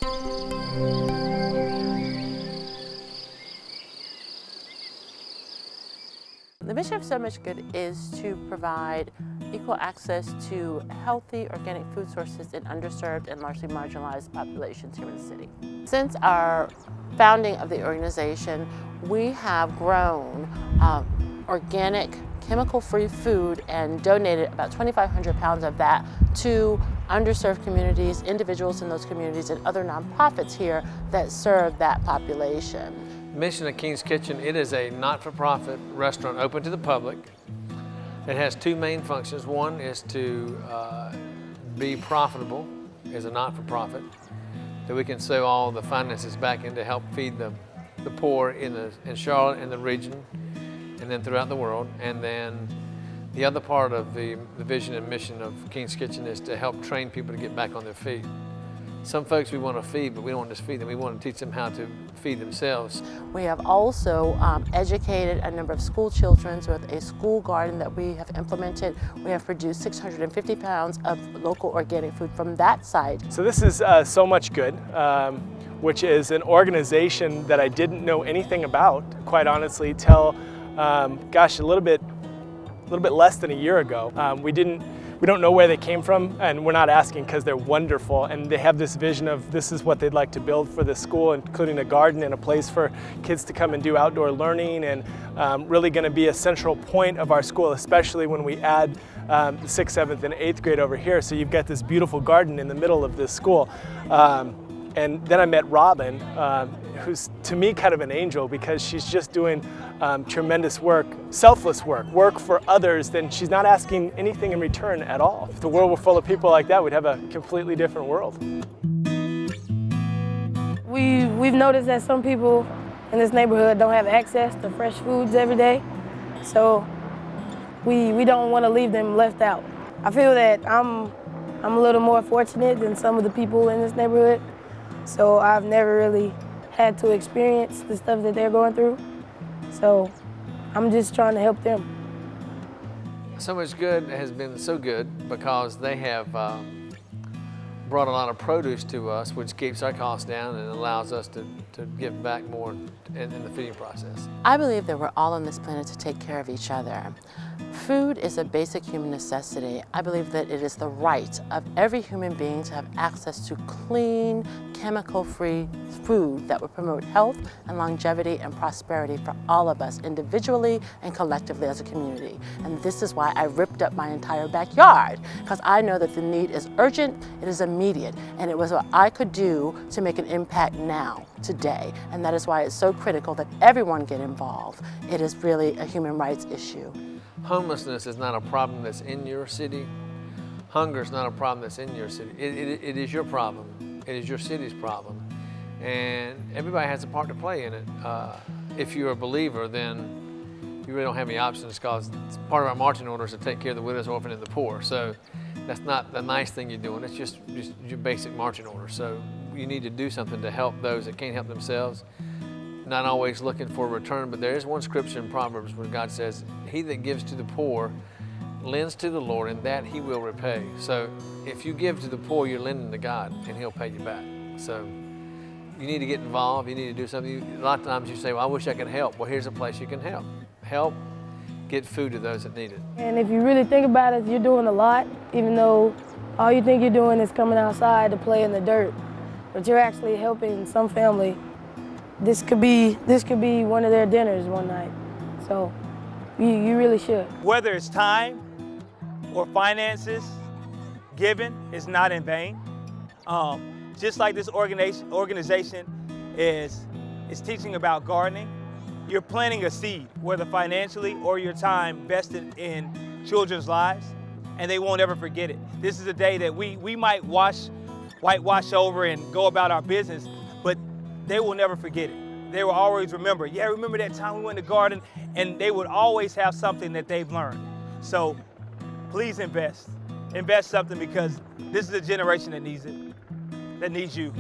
The mission of Sow Much Good is to provide equal access to healthy organic food sources in underserved and largely marginalized populations here in the city. Since our founding of the organization, we have grown organic, chemical-free food and donated about 2,500 pounds of that to underserved communities, individuals in those communities, and other nonprofits here that serve that population. The mission of King's Kitchen, it is a not-for-profit restaurant open to the public. It has two main functions. One is to be profitable as a not-for-profit, that we can sow all the finances back in to help feed the poor in Charlotte and the region, and then throughout the world. And then the other part of the vision and mission of King's Kitchen is to help train people to get back on their feet. Some folks we want to feed, but we don't want to just feed them. We want to teach them how to feed themselves. We have also educated a number of school children with a school garden that we have implemented. We have produced 650 pounds of local organic food from that site. So this is Sow Much Good, which is an organization that I didn't know anything about, quite honestly, till, gosh, a little bit less than a year ago. We don't know where they came from, and we're not asking because they're wonderful, and they have this vision of this is what they'd like to build for the school, including a garden and a place for kids to come and do outdoor learning, and really going to be a central point of our school, especially when we add the 6th, 7th, and 8th grade over here. So you've got this beautiful garden in the middle of this school. And then I met Robin, who's to me kind of an angel because she's just doing tremendous work, selfless work for others, then she's not asking anything in return at all. If the world were full of people like that, we'd have a completely different world. We've noticed that some people in this neighborhood don't have access to fresh foods every day, so we don't want to leave them left out. I feel that I'm a little more fortunate than some of the people in this neighborhood. So I've never really had to experience the stuff that they're going through. So I'm just trying to help them. Sow Much Good has been so good because they have brought a lot of produce to us, which keeps our costs down and allows us to give back more in the feeding process. I believe that we're all on this planet to take care of each other. Food is a basic human necessity. I believe that it is the right of every human being to have access to clean, chemical-free food that would promote health and longevity and prosperity for all of us individually and collectively as a community. And this is why I ripped up my entire backyard, because I know that the need is urgent, it is immediate, and it was what I could do to make an impact now, today. And that is why it's so critical that everyone get involved. It is really a human rights issue. Homelessness is not a problem that's in your city. Hunger is not a problem that's in your city. It is your problem. It is your city's problem. And everybody has a part to play in it. If you're a believer, then you really don't have any options, because part of our marching orders is to take care of the widows, orphan, and the poor. So that's not the nice thing you're doing. It's just your basic marching order. So you need to do something to help those that can't help themselves. Not always looking for a return, but there is one scripture in Proverbs where God says, "He that gives to the poor lends to the Lord, and that He will repay." So if you give to the poor, you're lending to God, and He'll pay you back. So you need to get involved. You need to do something. A lot of times you say, "Well, I wish I could help." Well, here's a place you can help. Help get food to those that need it. And if you really think about it, you're doing a lot, even though all you think you're doing is coming outside to play in the dirt. But you're actually helping some family. This could be one of their dinners one night. So you really should. Whether it's time or finances, giving is not in vain. Just like this organization is teaching about gardening, you're planting a seed, whether financially or your time vested in children's lives, and they won't ever forget it. This is a day that we might whitewash over and go about our business, but they will never forget it. They will always remember, yeah, remember that time we went to the garden, and they would always have something that they've learned. So please invest. Invest something, because this is a generation that needs it, that needs you.